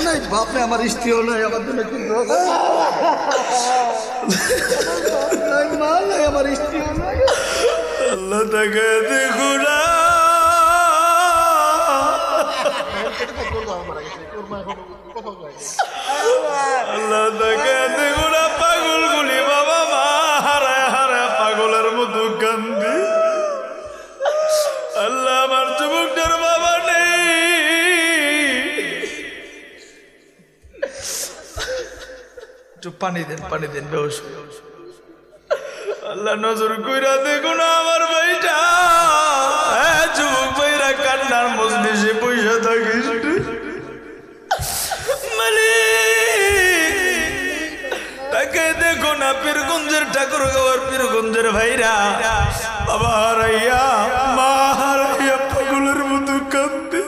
নাই বাপ রে, আমার স্ত্রীও নাই, আমার জন্য কিন্তু মা নাই, আমার স্ত্রীও নাই। আল্লাহ তাকে দেখো না, আল্লাহ তাকে দেখো না, পাগল গুলি বাবা মা হারায় হারায় পাগলের মতো কান্দি। আল্লাহ আমার যুবকটার বাবা নেই, একটু পানি দেন বেউস। আল্লাহ নজর কইরা দেখো না আমার ভাইটা, যুবক ভাইরা কান্নার মজলিসে পয়সা থাকিস তাকে দেখো না, পীরগঞ্জের ঠাকুর গাওয়ার পীরগঞ্জের ভাইরা বাবা হারাইয়া মা হারাইয়া পাগলের মতো কাঁদতে।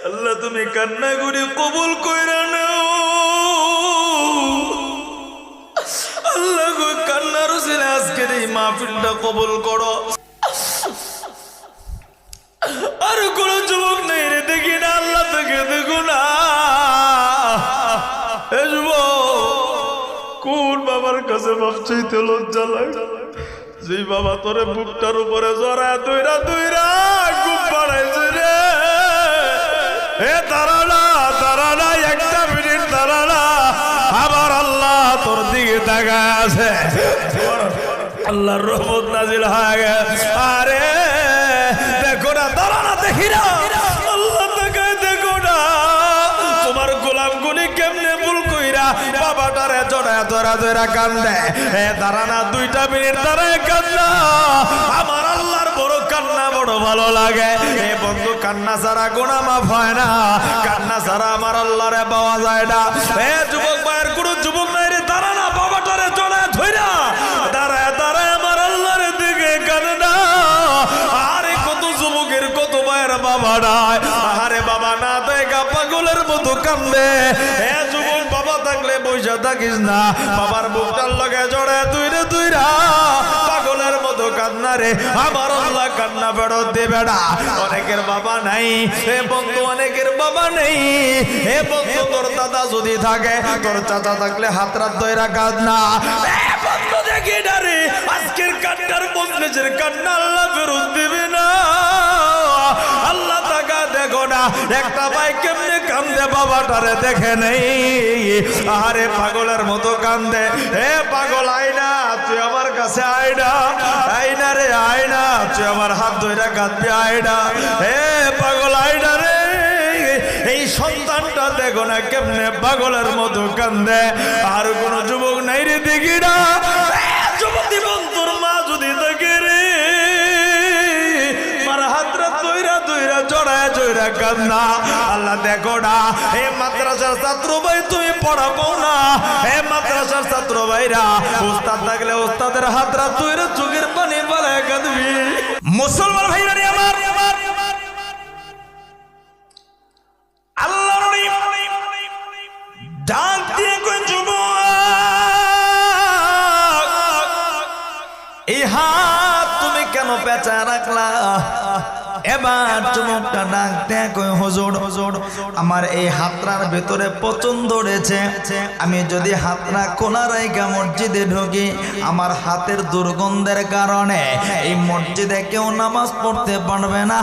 আল্লাহ তুমি কান্না করে কবুল কইরা নাও। আল্লাহ গো কান্নার উসিলায় আজকের এই মাহফিলটা কবুল করো। আর কোন যুবক নেই রে দেখি না, আল্লাহ তোকে দেখো না। কোন বাবার কাছে বাপ চাইতে লজ্জা লাগে, যে বাবা তোরে বুকটার উপরে জড়া দইরা দইরা খুব বাড়াইছে রে। দাঁড়া না, একটা মিনিট দাঁড়া না, আবার আল্লাহ তোর দিকে তাকায় আছে, আল্লাহর রহমত নাজিল হয়ে গেছে। আরে দেখো না, দাঁড়া না, দেখি না, আল্লাহ তাকায় দেখো না, তোমার গোলাম গুলি কেমনে ভুল কইরা বাবাটারে জড়ায় ধরা ধরা কান্দে। দাঁড়া না, 2টা মিনিট দাঁড়ায় কান্না, আমার আল্লাহর বড় কান্না বড় ভালো লাগে। এ বন্ধু, কান্না ছাড়া গুনাহ মাফ হয় না, কান্না ছাড়া আমার আল্লাহরে পাওয়া যায় না। এ যুবক ভাইয়ের কোন যুবক নাই রে, দাঁড়া না, বাবাটারে জড়ায় ধইরা দাঁড়ায় দাঁড়ায় আমার আল্লাহর দিকে কান্না। আরে কত যুবকের কত ভাইয়ের বাবা নাই, আরে বাবা না দেখা পাগলের মতো কান্দে। এ যুবক, বাবা থাকলে বইসা থাকিস না, বাবার বুকটার লগে জড়ায় তুইরে তুইরা পাগলের মতো কান্না রে। আমার আল্লাহ কান্না ফেরত দেবে না। অনেকের বাবা নাই হে বন্ধু, অনেকের বাবা নেই হে বন্ধু। তোর দাদা যদি থাকে, তোর চাচা থাকলে হাত রাত ধইরা কান্না। এ বন্ধু দেখি না রে, আজকের কান্নার মজলিসের কান্না আল্লাহ ফেরত দিবে না। আল্লাহ তাকা দেখো না, একটা ভাই কেমনে কান্দে বাবাটারে দেখে নেই। আরে পাগলের মতো কান্দে। হে পাগল, আয়না তুই আমার কাছে, আয়না আয়না রে, আয়না তুই আমার হাত ধইরা কাঁদবি, আয়না। হে পাগল, আয়না রে, এই সন্তানটা দেখো না কেমনে পাগলের মতো কান্দে। আর কোন যুবক নাই রে, দেখি না। যুবতী বন্ধুর মা যদি দেখে রে, মার হাতরা তৈরা তৈরা জড়ায় জড়া কান্না। আল্লাহ দেখো না, হে মাদ্রাসার ছাত্র ভাই তুমি পড়াবো না, হে মাদ্রাসার ছাত্র ভাইরা, উস্তাদ থাকলে উস্তাদের হাতরা তৈরা চোখের পানি বাড়ায় কাঁদবি। মুসলমান ভাইরা রে আমার, আল্লাহ ডাক দিয়ে কই যুবক, এই হাত তুমি কেন পেঁচা রাখলা? এবার যুবকটা ডাক দেয় কই হুজুর, আমার এই হাতরার ভেতরে পচন ধরেছে, আমি যদি হাতরা খোলা রাইখা মসজিদে ঢুকি, আমার হাতের দুর্গন্ধের কারণে এই মসজিদে কেউ নামাজ পড়তে পারবে না,